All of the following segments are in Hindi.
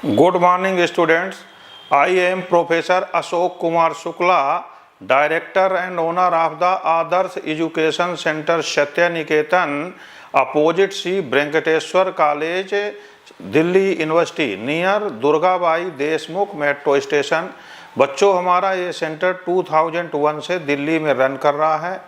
Good morning students. I am Professor Ashok Kumar Shukla, Director and owner of the Adarsh Education Center Satya Niketan, opposite Sri Venkateshwar College, Delhi university near Durgabai Deshmukh metro station. बच्चों, हमारा ये सेंटर 2001 से दिल्ली में रन कर रहा है।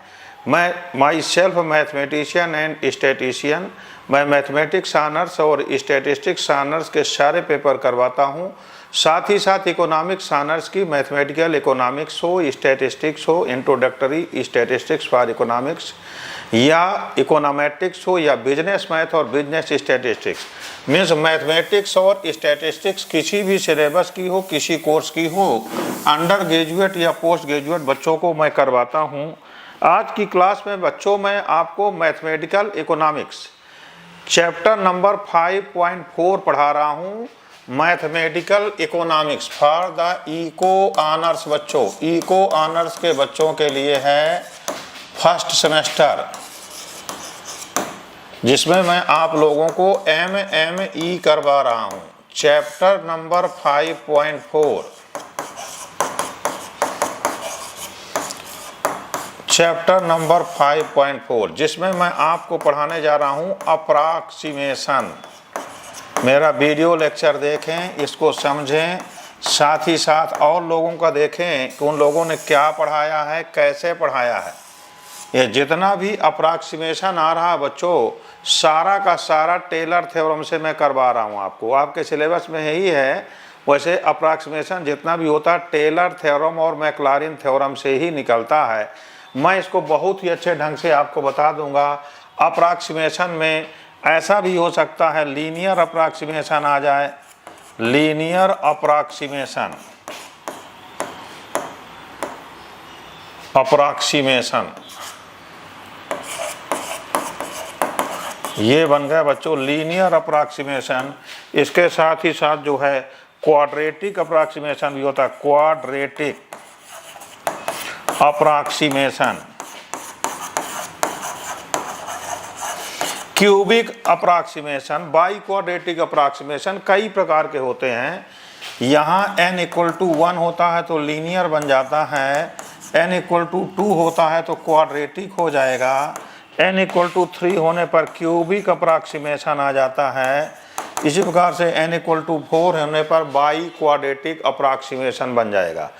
मैं my self mathematician and statistician, मैं मैथमेटिक्स ऑनर्स और स्टैटिस्टिक्स ऑनर्स के सारे पेपर करवाता हूँ। साथ ही साथ इकोनॉमिक्स ऑनर्स की मैथमेटिकल इकोनॉमिक्स हो, स्टैटिस्टिक्स हो, इंट्रोडक्टरी स्टैटिस्टिक्स फॉर इकोनॉमिक्स या इकोनॉमेटिक्स हो, या बिजनेस मैथ और बिजनेस स्टैटिस्टिक्स, मीन्स मैथमेटिक्स और स्टैटिस्टिक्स किसी भी सिलेबस की हो, किसी कोर्स की हो, अंडर ग्रेजुएट या पोस्ट ग्रेजुएट बच्चों को मैं करवाता हूँ। आज की क्लास में बच्चों मैं आपको मैथमेटिकल इकोनॉमिक्स चैप्टर नंबर 5.4 पढ़ा रहा हूँ। Mathematical economics for the eco honours बच्चों, इको ऑनर्स के बच्चों के लिए है फर्स्ट सेमेस्टर, जिसमें मैं आप लोगों को MME करवा रहा हूँ। चैप्टर नंबर 5.4, चैप्टर नंबर 5.4, जिसमें मैं आपको पढ़ाने जा रहा हूँ अप्रॉक्सीमेशन। मेरा वीडियो लेक्चर देखें, इसको समझें, साथ ही साथ और लोगों का देखें कि उन लोगों ने क्या पढ़ाया है, कैसे पढ़ाया है। ये जितना भी अप्रॉक्सीमेशन आ रहा है बच्चों, सारा का सारा टेलर थ्योरम से मैं करवा रहा हूँ आपको। आपके सिलेबस में यही है। वैसे अप्रॉक्सीमेशन जितना भी होता है टेलर थ्योरम और मैक्लॉरिन थ्योरम से ही निकलता है। मैं इसको बहुत ही अच्छे ढंग से आपको बता दूंगा। अप्रॉक्सीमेशन में ऐसा भी हो सकता है लीनियर अप्रॉक्सीमेशन आ जाए, लीनियर अप्रॉक्सीमेशन, अप्रॉक्सीमेशन ये बन गया बच्चों लीनियर अप्रॉक्सीमेशन। इसके साथ ही साथ जो है क्वाड्रेटिक अप्रॉक्सीमेशन भी होता है, quadratic approximation, cubic approximation, by quadratic approximation, कई प्रकार के होते हैं। यहाँ n = 1 होता है तो लीनियर बन जाता है, n = 2 होता है तो क्वाड्रेटिक हो जाएगा, n = 3 होने पर क्यूबिक अप्रॉक्सीमेशन आ जाता है। इसी प्रकार से n = 4 होने पर बाई क्वाड्रेटिक अप्रॉक्सीमेशन बन जाएगा।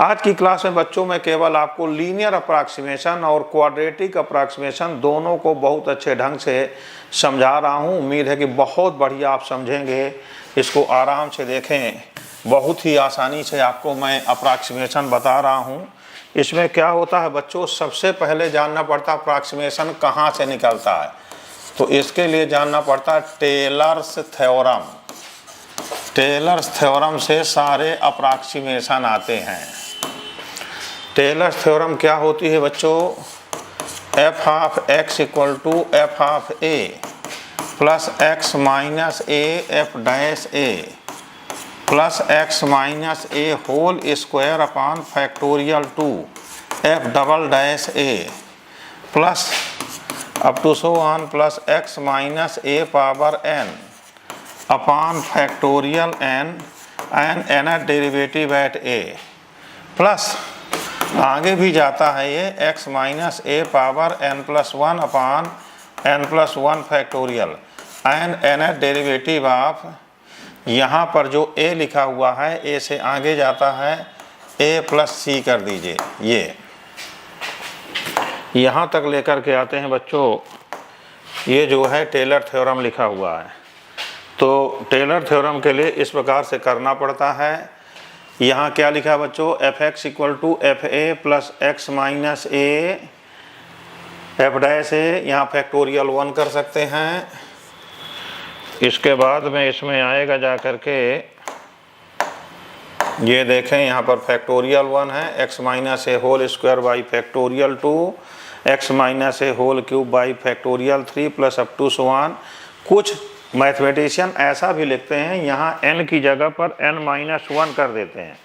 आज की क्लास में बच्चों में केवल आपको लीनियर अप्रॉक्सीमेशन और क्वाड्रेटिक अप्रॉक्सीमेशन दोनों को बहुत अच्छे ढंग से समझा रहा हूं। उम्मीद है कि बहुत बढ़िया आप समझेंगे। इसको आराम से देखें, बहुत ही आसानी से आपको मैं अप्रॉक्सीमेशन बता रहा हूं। इसमें क्या होता है बच्चों, सबसे पहले जानना पड़ता है अप्रॉक्सीमेशन कहाँ से निकलता है। तो इसके लिए जानना पड़ता है टेलर्स थ्योरम। टेलर्स थ्योरम से सारे अप्रॉक्सीमेशन आते हैं। टेलर्स थ्योरम क्या होती है बच्चों, f(x) = f(a) plus x minus a f' a plus x minus a whole square upon factorial 2 f'' a plus up to so on plus x minus a power n upon factorial n and n derivative at a plus आगे भी जाता है ये x minus a power n+1 upon n+1 factorial and n derivative of, यहाँ पर जो a लिखा हुआ है a से आगे जाता है a+c कर दीजिए। ये यहाँ तक लेकर के आते हैं बच्चों। ये जो है टेलर थ्योरम लिखा हुआ है। तो टेलर थ्योरम के लिए इस प्रकार से करना पड़ता है। यहाँ क्या लिखा बच्चों, f(x) = f(a) plus x minus a f', यहाँ फैक्टोरियल 1 कर सकते हैं। इसके बाद में इसमें आएगा जा कर के, ये देखें यहाँ पर फैक्टोरियल 1 है, x minus a whole square by factorial 2, x minus a whole cube by factorial 3 plus up to so on. कुछ मैथमेटिशियन ऐसा भी लिखते हैं, यहाँ n की जगह पर n-1 कर देते हैं,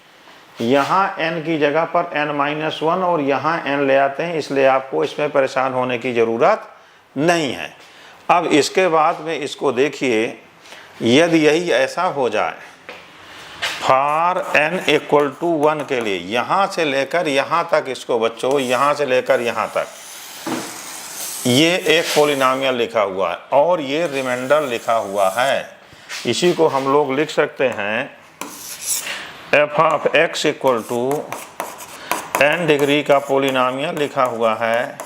यहाँ n की जगह पर n-1 और यहाँ n ले आते हैं। इसलिए आपको इसमें परेशान होने की ज़रूरत नहीं है। अब इसके बाद में इसको देखिए, यदि यही ऐसा हो जाए फॉर n इक्वल टू 1 के लिए यहाँ से लेकर यहाँ तक, इसको बच्चों यहाँ से लेकर यहाँ तक ये एक पॉलिनॉमियल लिखा हुआ है और ये रिमाइंडर लिखा हुआ है। इसी को हम लोग लिख सकते हैं f of x equal to n degree का पॉलिनॉमियल लिखा हुआ है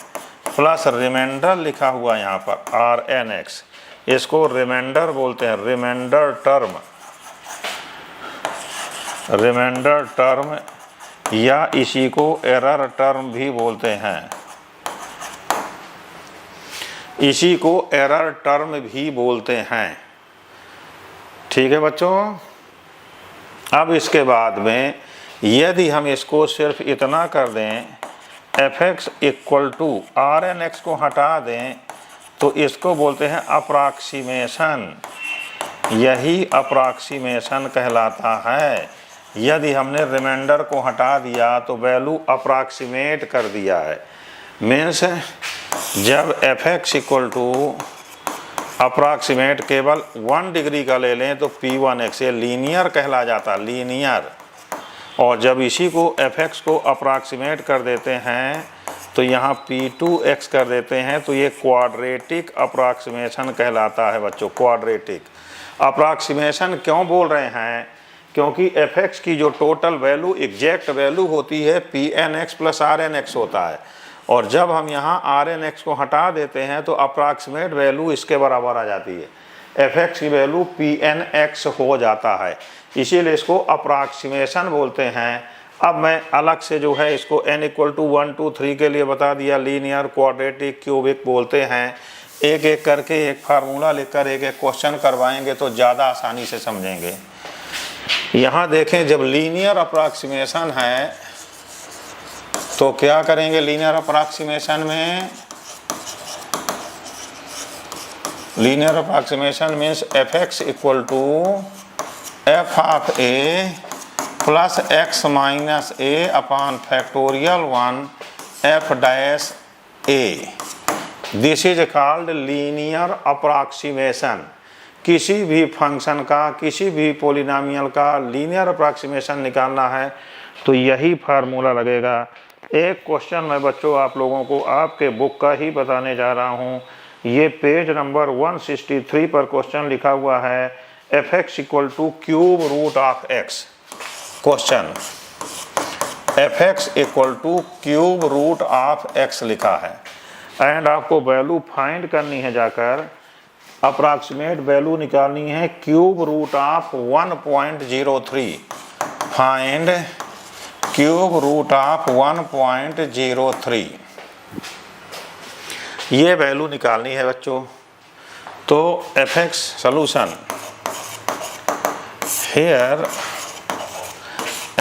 प्लस रिमाइंडर लिखा हुआ यहाँ पर Rnx। इसको रिमाइंडर बोलते हैं, रिमाइंडर टर्म या इसी को एरर टर्म भी बोलते हैं, इसी को एरर टर्म भी बोलते हैं। ठीक है बच्चों। अब इसके बाद में यदि हम इसको सिर्फ इतना कर दें fx इक्वल टू Rnx को हटा दें तो इसको बोलते हैं अप्रॉक्सीमेशन। यही अप्रॉक्सीमेशन कहलाता है। यदि हमने रिमाइंडर को हटा दिया तो वैल्यू अप्रॉक्सीमेट कर दिया है। मीन्स जब fx इक्वल टू अप्रॉक्सीमेट केवल 1 डिग्री का ले लें तो p1x, ये लीनियर कहला जाता, लीनियर। और जब इसी को fx को अप्रॉक्सीमेट कर देते हैं तो यहाँ p2x कर देते हैं तो ये क्वाड्रेटिक अप्रॉक्सीमेशन कहलाता है बच्चों, क्वाड्रेटिक अप्रॉक्सीमेशन। क्यों बोल रहे हैं? क्योंकि fx की जो टोटल वैल्यू एग्जैक्ट वैल्यू होती है pnx प्लस rnx होता है, और जब हम यहाँ Rnx को हटा देते हैं तो अप्रॉक्सीमेट वैल्यू इसके बराबर आ जाती है, fx की वैल्यू Pnx हो जाता है। इसीलिए इसको अप्रॉक्सीमेशन बोलते हैं। अब मैं अलग से जो है इसको n इक्वल टू 1 2 3 के लिए बता दिया, लीनियर, क्वाड्रेटिक, क्यूबिक बोलते हैं। एक एक करके एक फार्मूला लिखकर एक एक क्वेश्चन करवाएंगे तो ज़्यादा आसानी से समझेंगे। यहाँ देखें, जब लीनियर अप्रॉक्सीमेशन है तो क्या करेंगे? लीनियर अप्रॉक्सीमेशन में linear approximation means fx equal to f of a plus x minus a upon factorial 1 f dash a। This is called linear approximation. किसी भी फंक्शन का, किसी भी पॉलिनॉमियल का लीनियर अप्रॉक्सीमेशन निकालना है तो यही फार्मूला लगेगा। एक क्वेश्चन मैं बच्चों आप लोगों को आपके बुक का ही बताने जा रहा हूँ। ये पेज नंबर 163 पर क्वेश्चन लिखा हुआ है, fx equal to cube root of x। Question fx equal to cube root of x लिखा है एंड आपको वैल्यू फाइंड करनी है, जाकर अप्रॉक्सीमेट वैल्यू निकालनी है cube root of 1.03। Find cube root of 1.03, ये वैल्यू निकालनी है बच्चों। तो fx सॉल्यूशन हेयर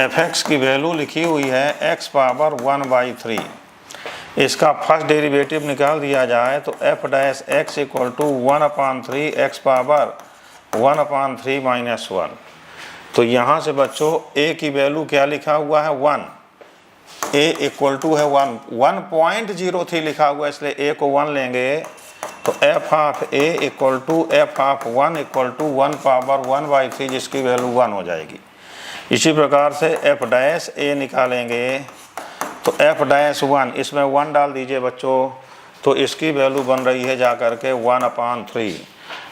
fx की वैल्यू लिखी हुई है x पावर 1/3। इसका फर्स्ट डेरिवेटिव निकाल दिया जाए तो f dash x equal to 1/3 x power 1/3 minus 1। तो यहाँ से बच्चों a की वैल्यू क्या लिखा हुआ है? 1। a इक्वल टू है 1.03 लिखा हुआ है, इसलिए a को 1 लेंगे तो f of a equal to f of 1 equal to 1 power 1/3, जिसकी वैल्यू 1 हो जाएगी। इसी प्रकार से f डैश a निकालेंगे तो f डैश 1, इसमें 1 डाल दीजिए बच्चों, तो इसकी वैल्यू बन रही है जाकर के 1/3।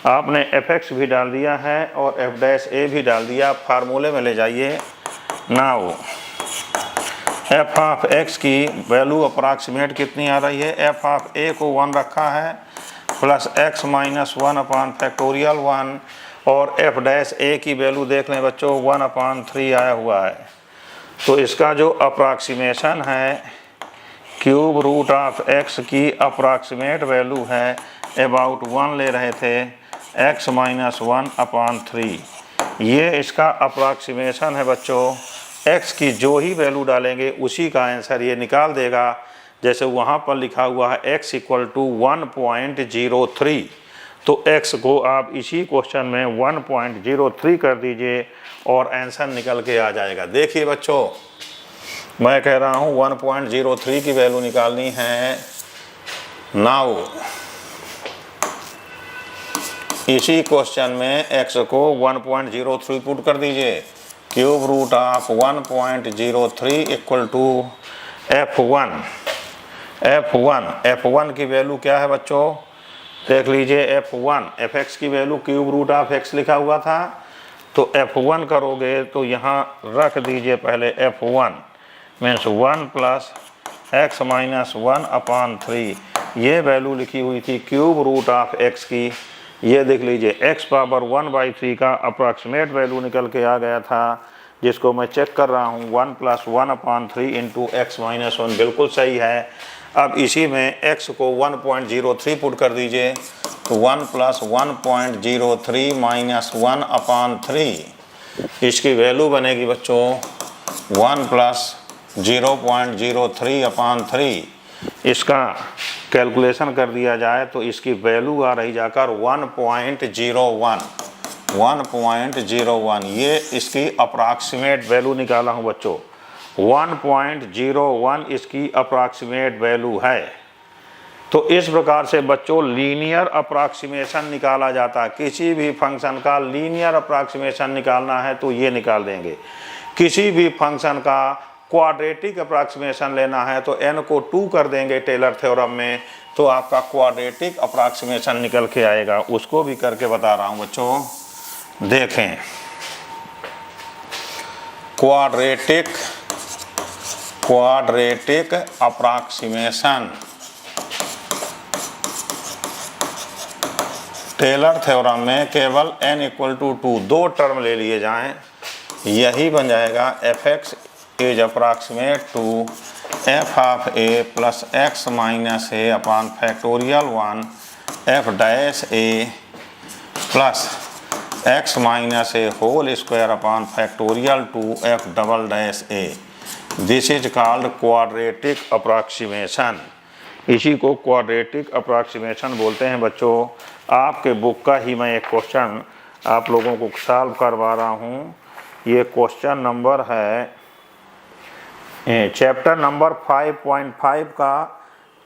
आपने fx भी डाल दिया है और f डैश a भी डाल दिया, फार्मूले में ले जाइए। नाउ f ऑफ x की वैल्यू अप्रॉक्सीमेट कितनी आ रही है? f ऑफ a को 1 रखा है plus x minus 1 upon factorial 1, और f डैश a की वैल्यू देख लें बच्चों 1/3 आया हुआ है। तो इसका जो अप्रॉक्सीमेशन है क्यूब रूट ऑफ x की अप्रॉक्सीमेट वैल्यू है अबाउट 1 ले रहे थे, x माइनस 1/3। ये इसका अप्रॉक्सीमेशन है बच्चों। x की जो ही वैल्यू डालेंगे उसी का आंसर ये निकाल देगा। जैसे वहाँ पर लिखा हुआ है x इक्वल टू 1.03, तो x को आप इसी क्वेश्चन में 1.03 कर दीजिए और आंसर निकल के आ जाएगा। देखिए बच्चों, मैं कह रहा हूँ 1.03 की वैल्यू निकालनी है। नाउ इसी क्वेश्चन में x को 1.03 पुट कर दीजिए, cube root of 1.03 equal to F1। F1 की वैल्यू क्या है बच्चों, देख लीजिए। F1 fx की value cube root of x लिखा हुआ था, तो F1 करोगे तो यहाँ रख दीजिए पहले F1 means 1 plus x minus 1/3, ये वैल्यू लिखी हुई थी क्यूब रूट ऑफ x की। ये देख लीजिए x पावर 1/3 का अप्रॉक्सीमेट वैल्यू निकल के आ गया था, जिसको मैं चेक कर रहा हूँ 1 प्लस 1/3 इंटू x माइनस 1, बिल्कुल सही है। अब इसी में x को 1.03 पुट कर दीजिए, तो 1 प्लस 1.03 माइनस 1/3, इसकी वैल्यू बनेगी बच्चों 1 प्लस 0.03/3। इसका कैलकुलेशन कर दिया जाए तो इसकी वैल्यू आ रही जाकर 1.01। ये इसकी अप्रॉक्सीमेट वैल्यू निकाला हूँ बच्चों, 1.01 इसकी अप्रॉक्सीमेट वैल्यू है। तो इस प्रकार से बच्चों लीनियर अप्रॉक्सीमेशन निकाला जाता है। किसी भी फंक्शन का लीनियर अप्रॉक्सीमेशन निकालना है तो ये निकाल देंगे। किसी भी फंक्शन का क्वाड्रेटिक अप्रॉक्सीमेशन लेना है तो n को 2 कर देंगे टेलर थ्योरम में, तो आपका क्वाड्रेटिक अप्रॉक्सीमेशन निकल के आएगा। उसको भी करके बता रहा हूँ बच्चों, देखें। क्वाड्रेटिक अप्रॉक्सीमेशन टेलर थ्योरम में केवल n इक्वल टू 2 दो टर्म ले लिए जाएं, यही बन जाएगा fx is approximate to f of a plus x minus a upon factorial 1 f dash a plus x minus a whole square upon factorial 2 f double dash a। This is called quadratic approximation. इसी को क्वाड्रेटिक अप्रॉक्सीमेशन बोलते हैं बच्चों। आपके बुक का ही मैं एक क्वेश्चन आप लोगों को सॉल्व करवा रहा हूँ। ये क्वेश्चन नंबर है चैप्टर नंबर 5.5 का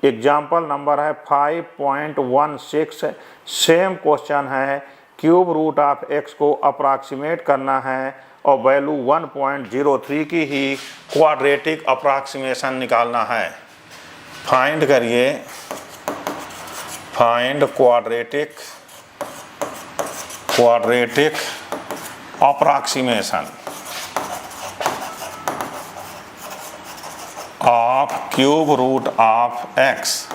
एग्जाम्पल नंबर है 5.16। सेम क्वेश्चन है, क्यूब रूट ऑफ x को अप्रॉक्सीमेट करना है और वैल्यू 1.03 की ही क्वाड्रेटिक अप्रॉक्सीमेशन निकालना है। फाइंड करिए, find quadratic approximation of cube root of x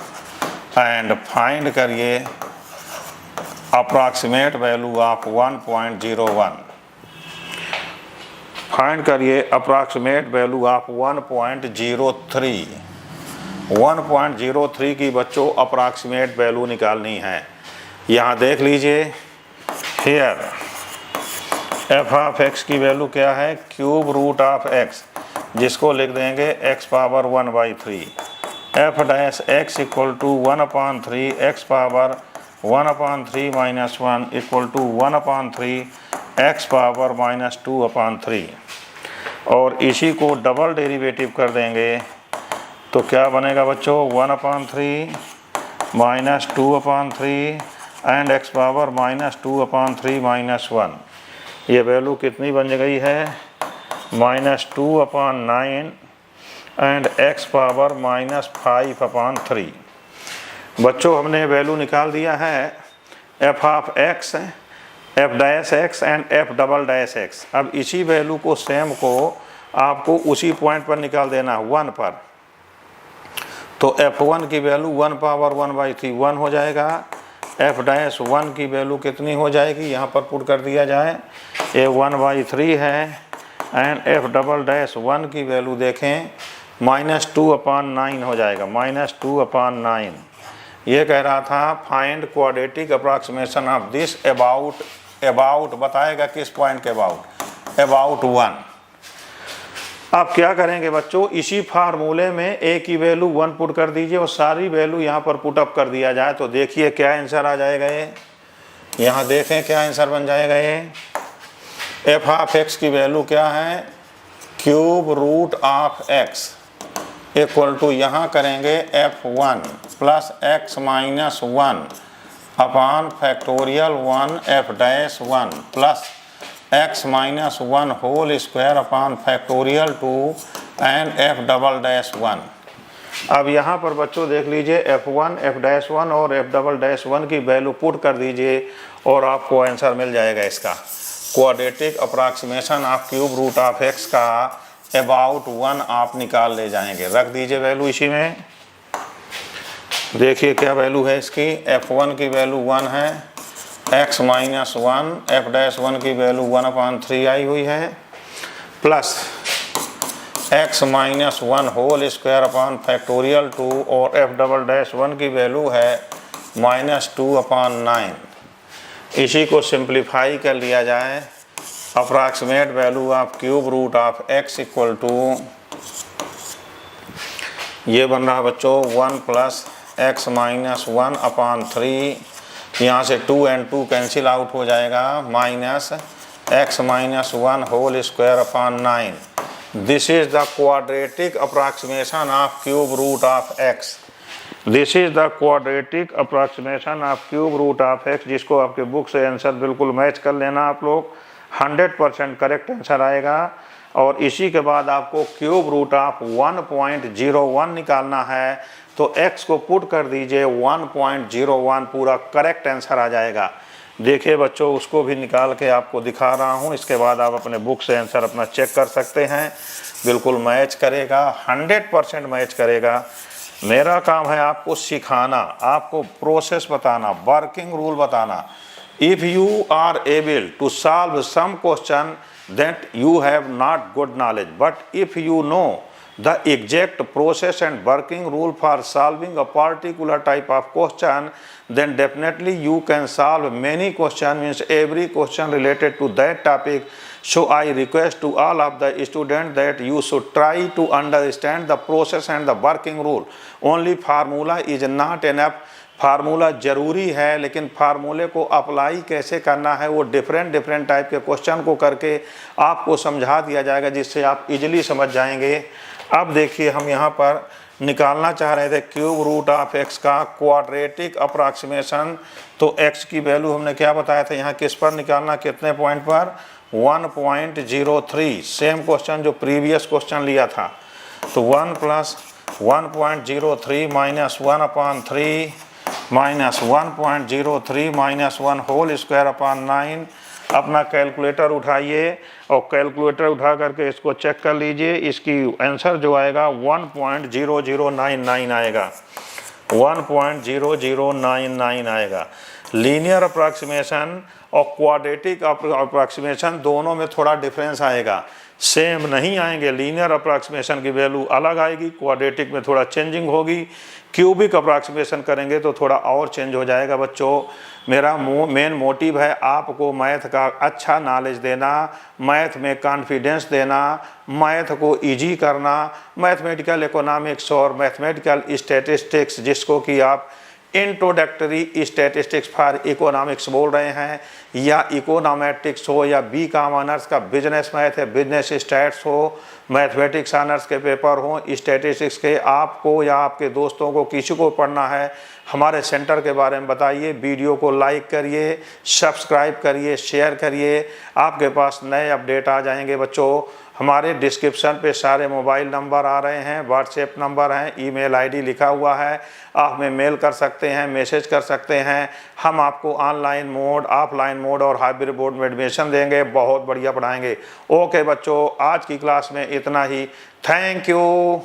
and find करिए अप्रॉक्सीमेट वैल्यू ऑफ 1.01। फाइंड करिए अप्रॉक्सीमेट वैल्यू ऑफ 1.03। 1.03 की बच्चों अप्रॉक्सीमेट वैल्यू निकालनी है। यहाँ देख लीजिए, हियर f ऑफ x की वैल्यू क्या है, क्यूब रूट ऑफ x, जिसको लिख देंगे x power 1/3। f dash x equal to 1/3 x power 1/3 minus 1 equal to 1/3 x power minus 2/3। और इसी को डबल डेरिवेटिव कर देंगे तो क्या बनेगा बच्चों, 1/3 minus 2/3 and x power minus 2/3 minus 1। ये वैल्यू कितनी बन गई है, -2/9 एंड x पावर -5/3। बच्चों हमने वैल्यू निकाल दिया है f of x, f dash x and f double dash x। अब इसी वैल्यू को सेम को आपको उसी पॉइंट पर निकाल देना है 1 पर। तो f1 की वैल्यू 1 पावर 1/3 1 हो जाएगा। f डैश 1 की वैल्यू कितनी हो जाएगी, यहाँ पर पुट कर दिया जाए, ये 1/3 है एंड f डबल डैश 1 की वैल्यू देखें -2/9 हो जाएगा, -2/9। ये कह रहा था find quadratic approximation of this about बताएगा किस पॉइंट के अबाउट 1। अब क्या करेंगे बच्चों, इसी फार्मूले में a की वैल्यू 1 पुट कर दीजिए और सारी वैल्यू यहाँ पर पुट अप कर दिया जाए तो देखिए क्या आंसर आ जाएगा। ये यहाँ देखें क्या आंसर बन जाएगा। ये f ऑफ x की वैल्यू क्या है, cube root of x equal to यहाँ करेंगे f1 plus x minus 1 upon factorial 1 f dash 1 plus x minus 1 whole square upon factorial 2 and f double dash 1। अब यहाँ पर बच्चों देख लीजिए f1 f डैश 1 और f डबल डैश 1 की वैल्यू पुट कर दीजिए और आपको आंसर मिल जाएगा। इसका quadratic approximation of cube root of x का अबाउट 1 आप निकाल ले जाएंगे। रख दीजिए वैल्यू इसी में। देखिए क्या वैल्यू है इसकी। f1 की वैल्यू 1 है, x माइनस 1 f डैश 1 की वैल्यू 1/3 आई हुई है, plus x minus 1 whole square upon factorial 2 और f डबल डैश 1 की वैल्यू है -2/9। इसी को सिंप्लीफाई कर लिया जाए। Approximate value of cube root of x equal to ये बन रहा बच्चों 1 प्लस x माइनस 1/3, यहाँ से 2 and 2 कैंसिल आउट हो जाएगा, minus x minus 1 whole square upon 9। This is the quadratic approximation of cube root of x। This is the quadratic approximation of cube root of x, जिसको आपके बुक से आंसर बिल्कुल मैच कर लेना आप लोग। 100% करेक्ट आंसर आएगा। और इसी के बाद आपको क्यूब रूट ऑफ 1.01 निकालना है, तो x को पुट कर दीजिए 1.01, पूरा करेक्ट आंसर आ जाएगा। देखिए बच्चों उसको भी निकाल के आपको दिखा रहा हूँ। इसके बाद आप अपने बुक से आंसर अपना चेक कर सकते हैं। बिल्कुल मैच करेगा, 100% मैच करेगा। मेरा काम है आपको सिखाना, आपको प्रोसेस बताना, वर्किंग रूल बताना। If you are able to solve some question that you have not good knowledge, but if you know the exact process and working rule for solving a particular type of question, then definitely you can solve many questions, means every question related to that topic. So I request to all of the students that you should try to understand the process and the working rule. Only formula is not enough. Formula ज़रूरी है, लेकिन फार्मूले को अप्लाई कैसे करना है वो डिफरेंट टाइप के क्वेश्चन को करके आपको समझा दिया जाएगा, जिससे आप इजीली समझ जाएंगे। अब देखिए हम यहाँ पर निकालना चाह रहे थे क्यूब रूट ऑफ x का क्वाड्रेटिक अप्रॉक्सीमेशन। तो x की वैल्यू हमने क्या बताया था, यहाँ किस पर निकालना, कितने पॉइंट पर, 1.03। सेम क्वेश्चन जो प्रीवियस क्वेश्चन लिया था। तो 1 plus 1.03 minus 1/3 minus 1.03 minus 1 whole square upon 9। अपना कैलकुलेटर उठाइए और कैलकुलेटर उठा करके इसको चेक कर लीजिए। इसकी आंसर जो आएगा 1.0099 आएगा, 1.0099 आएगा। लीनियर अप्रॉक्सीमेशन और क्वाड्रेटिक अप्रॉक्सीमेशन दोनों में थोड़ा डिफरेंस आएगा, सेम नहीं आएंगे। लीनियर अप्रॉक्सीमेशन की वैल्यू अलग आएगी, क्वाड्रेटिक में थोड़ा चेंजिंग होगी। क्यूबिक अप्रॉक्सीमेशन करेंगे तो थोड़ा और चेंज हो जाएगा। बच्चों मेरा मेन मोटिव है आपको मैथ का अच्छा नॉलेज देना, मैथ में कॉन्फिडेंस देना, मैथ को इजी करना। मैथमेटिकल इकोनॉमिक्स और मैथमेटिकल स्टैटिस्टिक्स, जिसको कि आप इंट्रोडक्टरी स्टैटिस्टिक्स फॉर इकोनॉमिक्स बोल रहे हैं, या इकोनॉमेटिक्स हो, या B.Com ऑनर्स का बिजनेस मैथ है, बिजनेस स्टैट्स हो, मैथमेटिक्स ऑनर्स के पेपर हो, स्टैटिस्टिक्स के, आपको या आपके दोस्तों को किसी को पढ़ना है, हमारे सेंटर के बारे में बताइए। वीडियो को लाइक करिए, सब्सक्राइब करिए, शेयर करिए, आपके पास नए अपडेट आ जाएंगे। बच्चों हमारे डिस्क्रिप्शन पे सारे मोबाइल नंबर आ रहे हैं, व्हाट्सएप नंबर हैं, ईमेल आईडी लिखा हुआ है, आप हमें मेल कर सकते हैं, मैसेज कर सकते हैं। हम आपको ऑनलाइन मोड, ऑफलाइन मोड और हाइब्रिड मोड में एडमिशन देंगे, बहुत बढ़िया पढ़ाएंगे। ओके बच्चों, आज की क्लास में इतना ही। Thank you.